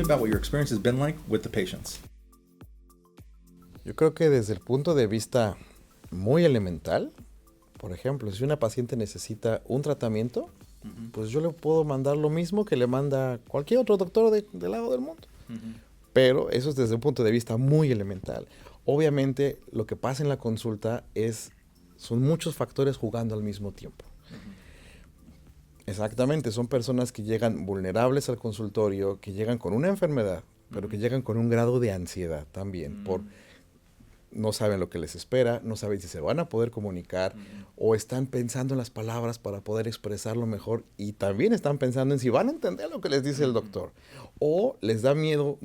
about what your experience has been like with the patients. Yo creo que desde el punto de vista muy elemental, por ejemplo, si una paciente necesita un tratamiento, pues yo le puedo mandar lo mismo que le manda cualquier otro doctor del lado del mundo. Pero eso es desde un punto de vista muy elemental. Obviamente, lo que pasa en la consulta son muchos factores jugando al mismo tiempo. Exactamente, son personas que llegan vulnerables al consultorio, que llegan con una enfermedad, pero que llegan con un grado de ansiedad también, no saben lo que les espera, no saben si se van a poder comunicar, o están pensando en las palabras para poder expresarlo mejor, y también están pensando en si van a entender lo que les dice el doctor, o les da miedo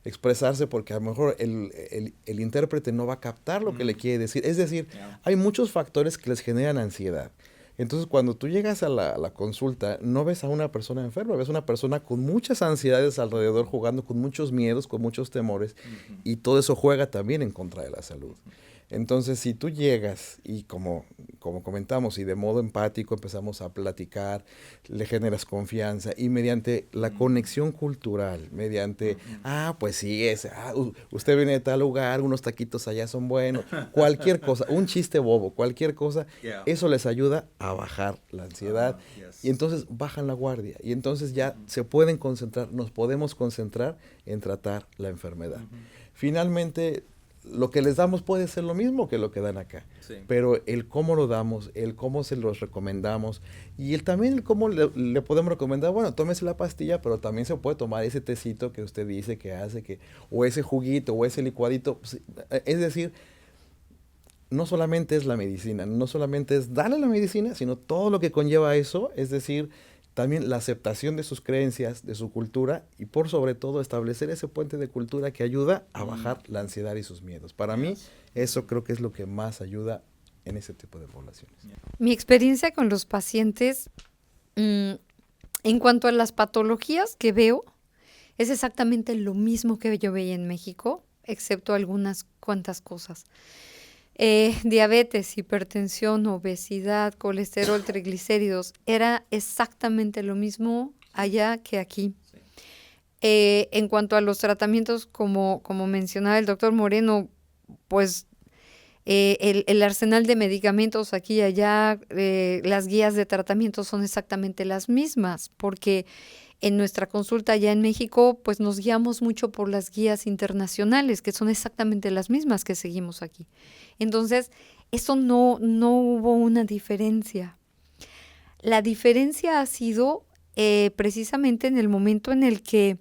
expresarse porque a lo mejor el intérprete no va a captar lo que le quiere decir. Es decir, hay muchos factores que les generan ansiedad. Entonces, cuando tú llegas a la consulta, no ves a una persona enferma, ves a una persona con muchas ansiedades alrededor, jugando con muchos miedos, con muchos temores, y todo eso juega también en contra de la salud. Entonces, si tú llegas y como comentamos, y de modo empático empezamos a platicar, le generas confianza, y mediante la conexión cultural, mediante, pues sí, usted viene de tal lugar, unos taquitos allá son buenos, cualquier cosa, un chiste bobo, cualquier cosa, eso les ayuda a bajar la ansiedad, y entonces bajan la guardia, y entonces ya se pueden concentrar, nos podemos concentrar en tratar la enfermedad. Finalmente, lo que les damos puede ser lo mismo que lo que dan acá, pero el cómo lo damos, el cómo se los recomendamos, y también el cómo le podemos recomendar, bueno, tómese la pastilla, pero también se puede tomar ese tecito que usted dice que hace, o ese juguito, o ese licuadito. Es decir, no solamente es la medicina, no solamente es darle la medicina, sino todo lo que conlleva eso, es decir, también la aceptación de sus creencias, de su cultura, y por sobre todo establecer ese puente de cultura que ayuda a bajar la ansiedad y sus miedos. Para mí, eso creo que es lo que más ayuda en ese tipo de poblaciones. Mi experiencia con los pacientes, en cuanto a las patologías que veo, es exactamente lo mismo que yo veía en México, excepto algunas cuantas cosas. Diabetes, hipertensión, obesidad, colesterol, triglicéridos, era exactamente lo mismo allá que aquí. En cuanto a los tratamientos, como mencionaba el doctor Moreno, pues el arsenal de medicamentos aquí y allá, las guías de tratamiento son exactamente las mismas, porque en nuestra consulta allá en México, pues nos guiamos mucho por las guías internacionales, que son exactamente las mismas que seguimos aquí. Entonces, eso no hubo una diferencia. La diferencia ha sido precisamente en el momento en el que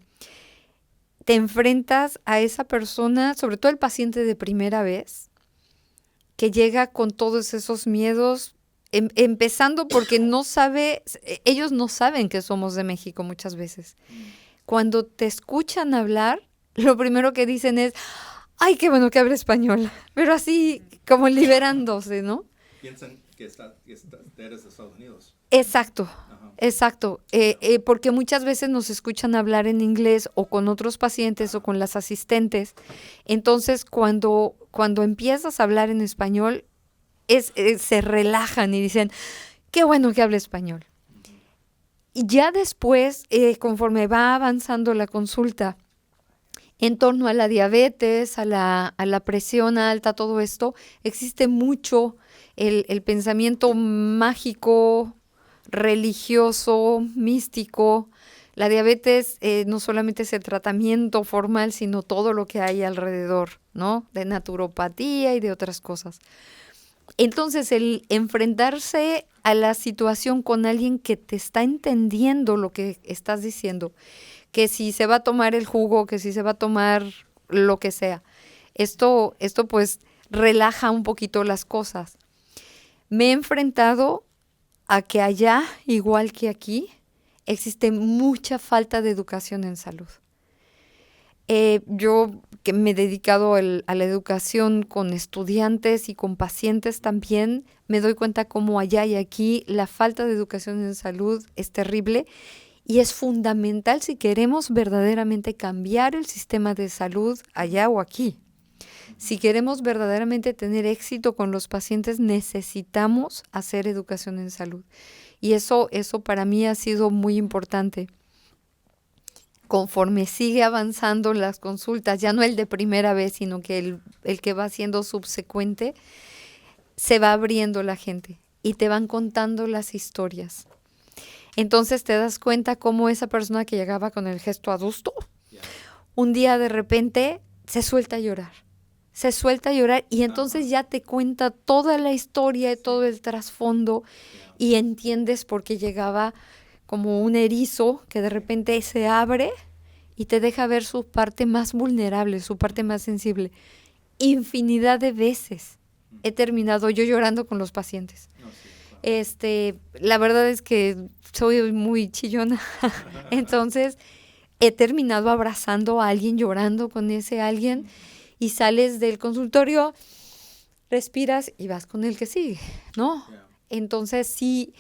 te enfrentas a esa persona, sobre todo el paciente de primera vez, que llega con todos esos miedos, empezando porque ellos no saben que somos de México muchas veces. Cuando te escuchan hablar, lo primero que dicen es, ¡ay, qué bueno que habla español! Pero así, como liberándose, ¿no? Piensan que eres de Estados Unidos. Exacto. Exacto, porque muchas veces nos escuchan hablar en inglés o con otros pacientes o con las asistentes. Entonces, cuando empiezas a hablar en español, se relajan y dicen, qué bueno que habla español. Y ya después, conforme va avanzando la consulta, en torno a la diabetes, a la presión alta, todo esto, existe mucho el pensamiento mágico, religioso, místico. La diabetes no solamente es el tratamiento formal, sino todo lo que hay alrededor, ¿no? De naturopatía y de otras cosas. Entonces, el enfrentarse a la situación con alguien que te está entendiendo lo que estás diciendo, que si se va a tomar el jugo, que si se va a tomar lo que sea, esto pues relaja un poquito las cosas. Me he enfrentado a que allá, igual que aquí, existe mucha falta de educación en salud. Yo que me he dedicado a la educación con estudiantes y con pacientes también, me doy cuenta cómo allá y aquí la falta de educación en salud es terrible y es fundamental si queremos verdaderamente cambiar el sistema de salud allá o aquí. Si queremos verdaderamente tener éxito con los pacientes, necesitamos hacer educación en salud. Y eso para mí ha sido muy importante. conforme sigue avanzando las consultas, ya no el de primera vez, sino que el que va siendo subsecuente, se va abriendo la gente y te van contando las historias. Entonces te das cuenta cómo esa persona que llegaba con el gesto adusto, un día de repente se suelta a llorar. Se suelta a llorar y entonces ya te cuenta toda la historia y todo el trasfondo y entiendes por qué llegaba como un erizo que de repente se abre y te deja ver su parte más vulnerable, su parte más sensible. Infinidad de veces he terminado yo llorando con los pacientes. La verdad es que soy muy chillona, entonces he terminado abrazando a alguien, llorando con ese alguien, y sales del consultorio, respiras y vas con el que sigue, ¿no? Entonces sí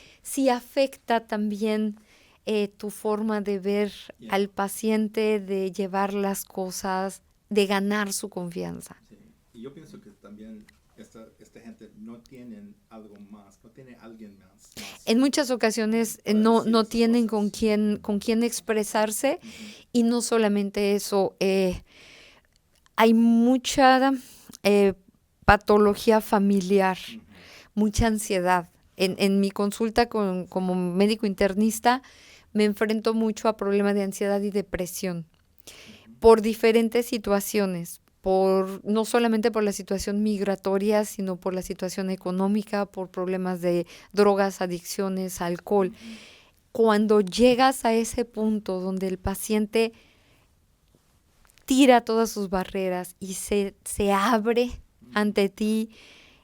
afecta también tu forma de ver al paciente, de llevar las cosas, de ganar su confianza. Sí. Y yo pienso que también esta gente no tienen algo más, no tiene alguien más. En muchas ocasiones no tienen con quién expresarse, y no solamente eso, hay mucha patología familiar, mucha ansiedad. En mi consulta como médico internista me enfrento mucho a problemas de ansiedad y depresión por diferentes situaciones, no solamente por la situación migratoria, sino por la situación económica, por problemas de drogas, adicciones, alcohol. Cuando llegas a ese punto donde el paciente tira todas sus barreras y se abre ante ti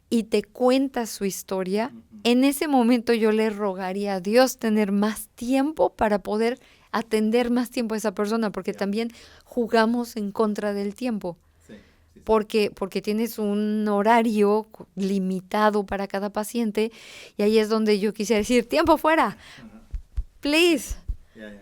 y te cuenta su historia, en ese momento yo le rogaría a Dios tener más tiempo para poder atender más tiempo a esa persona, porque también jugamos en contra del tiempo. Porque tienes un horario limitado para cada paciente, y ahí es donde yo quisiera decir, tiempo fuera, please,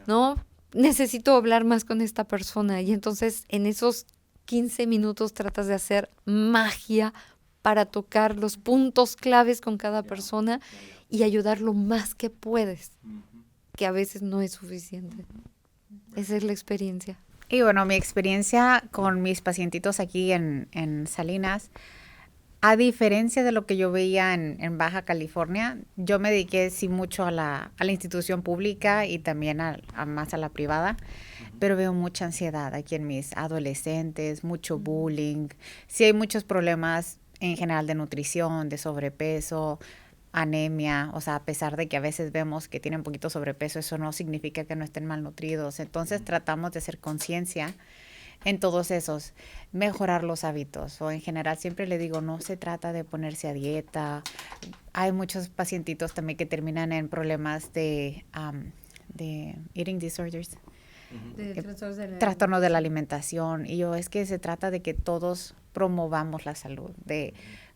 ¿no? Necesito hablar más con esta persona, y entonces en esos 15 minutos tratas de hacer magia para tocar los puntos claves con cada persona y ayudar lo más que puedes, que a veces no es suficiente. Esa es la experiencia. Y bueno, mi experiencia con mis pacientitos aquí en Salinas, a diferencia de lo que yo veía en Baja California, yo me dediqué sí mucho a la institución pública y también más a la privada, pero veo mucha ansiedad aquí en mis adolescentes, mucho bullying, sí hay muchos problemas en general de nutrición, de sobrepeso, anemia, o sea, a pesar de que a veces vemos que tienen poquito sobrepeso, eso no significa que no estén malnutridos. Entonces tratamos de hacer conciencia en todos esos, mejorar los hábitos, o en general siempre le digo, no se trata de ponerse a dieta. Hay muchos pacientitos también que terminan en problemas de eating disorders, trastornos de la alimentación, y es que se trata de que todos promovamos la salud, de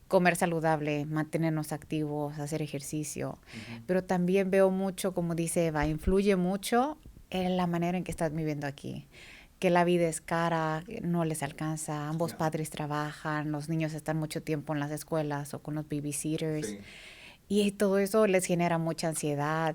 comer saludable, mantenernos activos, hacer ejercicio, pero también veo mucho, como dice Eva, influye mucho en la manera en que estás viviendo aquí, que la vida es cara, no les alcanza, ambos padres trabajan, los niños están mucho tiempo en las escuelas o con los babysitters, y todo eso les genera mucha ansiedad.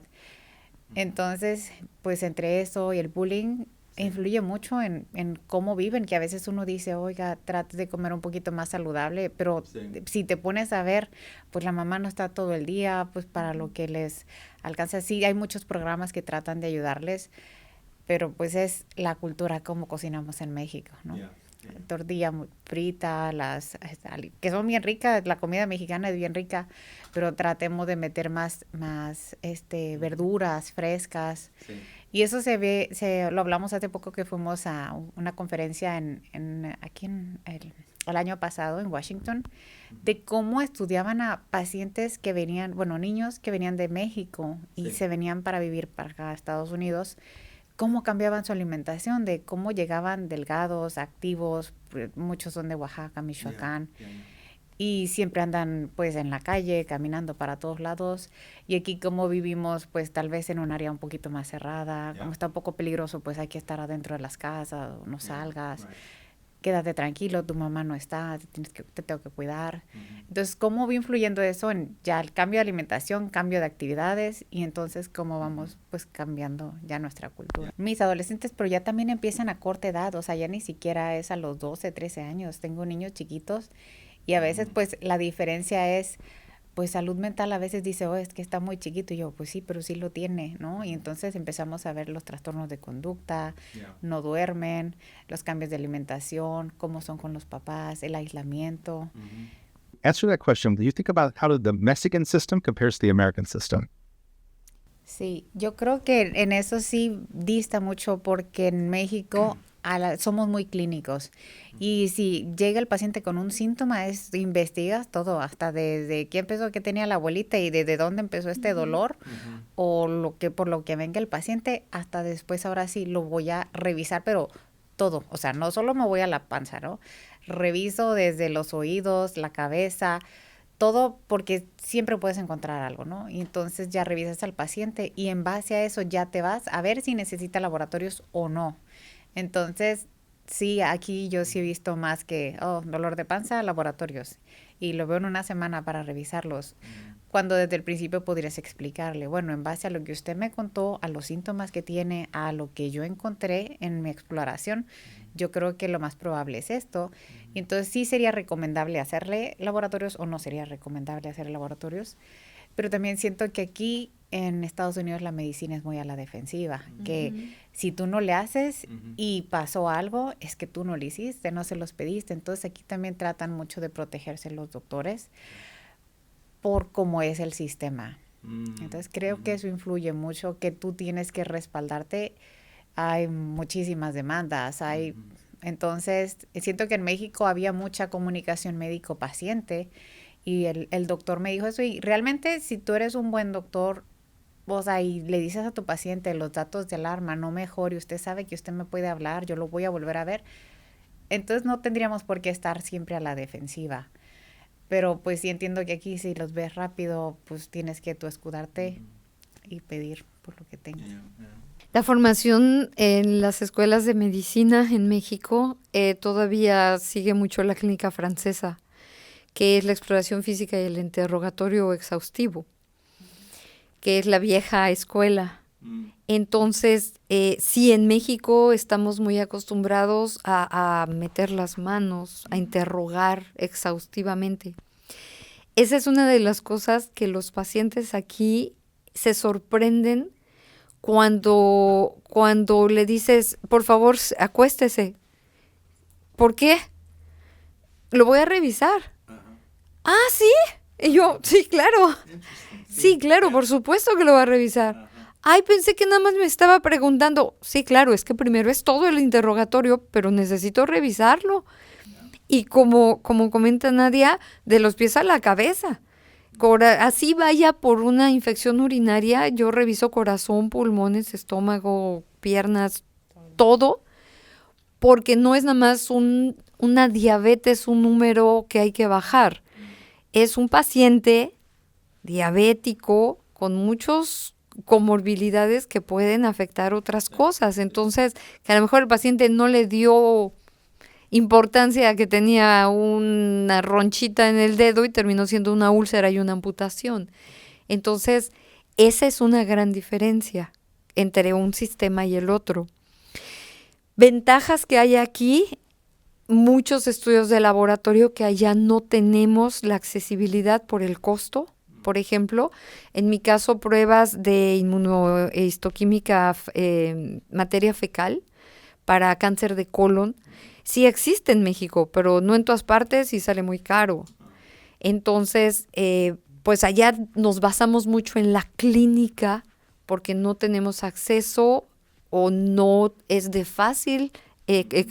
Entonces, pues entre eso y el bullying, influye mucho en cómo viven, que a veces uno dice, oiga, trate de comer un poquito más saludable, pero si te pones a ver, pues la mamá no está todo el día, pues para lo que les alcanza. Sí, hay muchos programas que tratan de ayudarles, pero pues es la cultura como cocinamos en México, ¿no? Tortilla frita, que son bien ricas, la comida mexicana es bien rica, pero tratemos de meter más verduras frescas. Y eso lo hablamos hace poco que fuimos a una conferencia aquí el año pasado en Washington, de cómo estudiaban a pacientes que venían, niños que venían de México y se venían para vivir para acá a Estados Unidos, cómo cambiaban su alimentación, de cómo llegaban delgados, activos, muchos son de Oaxaca, Michoacán, y siempre andan pues en la calle, caminando para todos lados, y aquí como vivimos pues tal vez en un área un poquito más cerrada, como está un poco peligroso, pues hay que estar adentro de las casas, no salgas. quédate tranquilo, tu mamá no está, te tengo que cuidar. Entonces, ¿cómo va influyendo eso en ya el cambio de alimentación, cambio de actividades y entonces cómo vamos pues cambiando ya nuestra cultura? Mis adolescentes, pero ya también empiezan a corta edad, o sea, ya ni siquiera es a los 12, 13 años. Tengo niños chiquitos y a veces pues la diferencia es pues salud mental. A veces dice, oh, es que está muy chiquito. Y yo, pues sí, pero sí lo tiene, ¿no? Y entonces empezamos a ver los trastornos de conducta, no duermen, los cambios de alimentación, cómo son con los papás, el aislamiento. Answer that question. Do you think about how the Mexican system compares to the American system? Sí, yo creo que en eso sí dista mucho porque en México somos muy clínicos y si llega el paciente con un síntoma, investigas todo, hasta desde qué empezó, qué tenía la abuelita y desde dónde empezó este dolor o por lo que venga el paciente, hasta después ahora sí lo voy a revisar, pero todo, o sea, no solo me voy a la panza, ¿no? Reviso desde los oídos, la cabeza, todo, porque siempre puedes encontrar algo, ¿no? Y entonces ya revisas al paciente y en base a eso ya te vas a ver si necesita laboratorios o no. Entonces, sí, aquí yo sí he visto más que, dolor de panza, laboratorios. Y lo veo en una semana para revisarlos. Cuando desde el principio podrías explicarle, bueno, en base a lo que usted me contó, a los síntomas que tiene, a lo que yo encontré en mi exploración, yo creo que lo más probable es esto. Y entonces sí sería recomendable hacerle laboratorios o no sería recomendable hacerle laboratorios. Pero también siento que aquí en Estados Unidos la medicina es muy a la defensiva, que si tú no le haces y pasó algo, es que tú no le hiciste, no se los pediste. Entonces aquí también tratan mucho de protegerse los doctores por cómo es el sistema. Entonces creo que eso influye mucho, que tú tienes que respaldarte. Hay muchísimas demandas, entonces siento que en México había mucha comunicación médico-paciente y el doctor me dijo eso, y realmente si tú eres un buen doctor, o sea, y le dices a tu paciente los datos de alarma, no mejor, y usted sabe que usted me puede hablar, yo lo voy a volver a ver, entonces no tendríamos por qué estar siempre a la defensiva. Pero pues sí entiendo que aquí si los ves rápido, pues tienes que tú escudarte y pedir por lo que tengas. La formación en las escuelas de medicina en México todavía sigue mucho la clínica francesa, que es la exploración física y el interrogatorio exhaustivo, que es la vieja escuela. Entonces, sí, en México estamos muy acostumbrados a meter las manos, a interrogar exhaustivamente. Esa es una de las cosas que los pacientes aquí se sorprenden cuando le dices, por favor, acuéstese. ¿Por qué? Lo voy a revisar. Ah, ¿sí? Y yo, sí, claro. Sí, claro, por supuesto que lo va a revisar. Ay, pensé que nada más me estaba preguntando. Sí, claro, es que primero es todo el interrogatorio, pero necesito revisarlo. Y como comenta Nadia, de los pies a la cabeza. Así vaya por una infección urinaria, yo reviso corazón, pulmones, estómago, piernas, todo, porque no es nada más una diabetes, un número que hay que bajar. Es un paciente diabético con muchos comorbilidades que pueden afectar otras cosas. Entonces, que a lo mejor el paciente no le dio importancia que tenía una ronchita en el dedo y terminó siendo una úlcera y una amputación. Entonces, esa es una gran diferencia entre un sistema y el otro. Ventajas que hay aquí, muchos estudios de laboratorio que allá no tenemos la accesibilidad por el costo. Por ejemplo, en mi caso, pruebas de inmunohistoquímica materia fecal para cáncer de colon, sí existe en México, pero no en todas partes y sale muy caro. Entonces, pues allá nos basamos mucho en la clínica porque no tenemos acceso o no es de fácil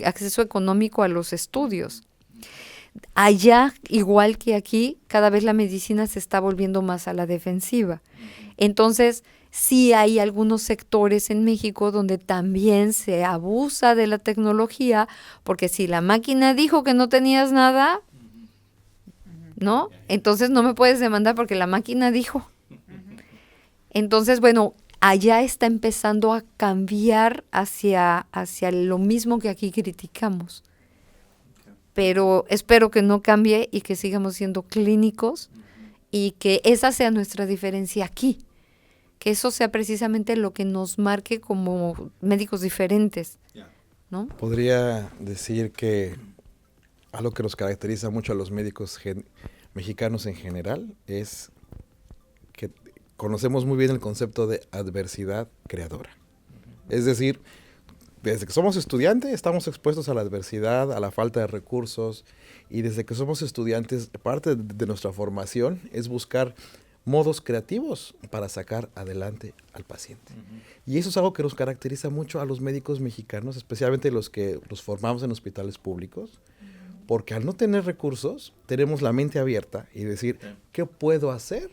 acceso económico a los estudios. Allá, igual que aquí, cada vez la medicina se está volviendo más a la defensiva. Entonces, sí hay algunos sectores en México donde también se abusa de la tecnología, porque si la máquina dijo que no tenías nada, ¿no? Entonces no me puedes demandar porque la máquina dijo. Entonces, bueno, allá está empezando a cambiar hacia lo mismo que aquí criticamos. pero espero que no cambie y que sigamos siendo clínicos y que esa sea nuestra diferencia aquí, que eso sea precisamente lo que nos marque como médicos diferentes, ¿no? Podría decir que algo que nos caracteriza mucho a los médicos mexicanos en general es que conocemos muy bien el concepto de adversidad creadora. Es decir, desde que somos estudiantes estamos expuestos a la adversidad, a la falta de recursos, y desde que somos estudiantes, parte de nuestra formación es buscar modos creativos para sacar adelante al paciente. Y eso es algo que nos caracteriza mucho a los médicos mexicanos, especialmente los que los formamos en hospitales públicos, porque al no tener recursos, tenemos la mente abierta y decir, ¿qué puedo hacer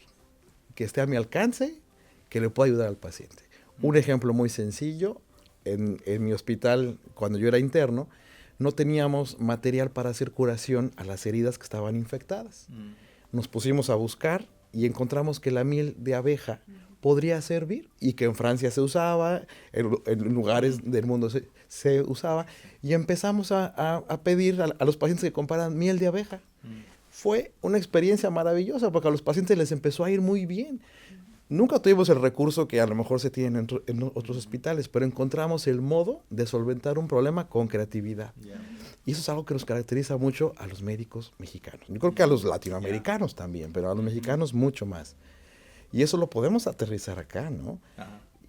que esté a mi alcance, que le pueda ayudar al paciente? Un ejemplo muy sencillo, en mi hospital, cuando yo era interno, no teníamos material para hacer curación a las heridas que estaban infectadas. Nos pusimos a buscar y encontramos que la miel de abeja podría servir y que en Francia se usaba, en lugares del mundo se usaba, y empezamos a pedir a los pacientes que compraran miel de abeja. Fue una experiencia maravillosa porque a los pacientes les empezó a ir muy bien. Nunca tuvimos el recurso que a lo mejor se tiene en otros hospitales, pero encontramos el modo de solventar un problema con creatividad. Y eso es algo que nos caracteriza mucho a los médicos mexicanos. Yo creo que a los latinoamericanos también, pero a los mexicanos mucho más. Y eso lo podemos aterrizar acá, ¿no?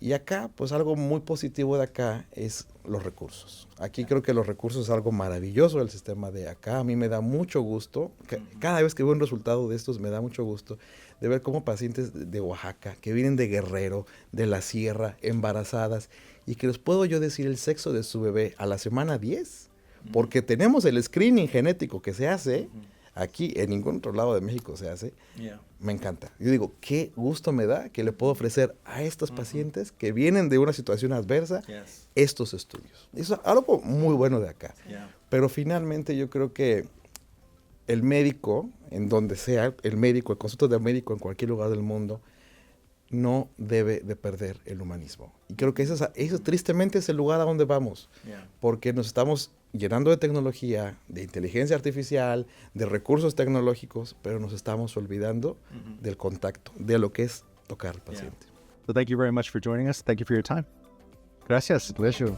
Y acá, pues algo muy positivo de acá es los recursos. Aquí creo que los recursos es algo maravilloso del sistema de acá. A mí me da mucho gusto. Cada vez que veo un resultado de estos me da mucho gusto de ver cómo pacientes de Oaxaca, que vienen de Guerrero, de la Sierra, embarazadas, y que les puedo yo decir el sexo de su bebé a la semana 10, porque tenemos el screening genético que se hace, aquí en ningún otro lado de México se hace. Me encanta. Yo digo, qué gusto me da que le puedo ofrecer a estos pacientes que vienen de una situación adversa estos estudios. Eso es algo muy bueno de acá. Pero finalmente yo creo que el médico, en donde sea, el consulta de médico en cualquier lugar del mundo, no debe de perder el humanismo. Y creo que eso tristemente es el lugar a donde vamos, porque nos estamos llenando de tecnología, de inteligencia artificial, de recursos tecnológicos, pero nos estamos olvidando del contacto, de lo que es tocar al paciente. So thank you very much for joining us. Thank you for your time. Gracias. Pleasure.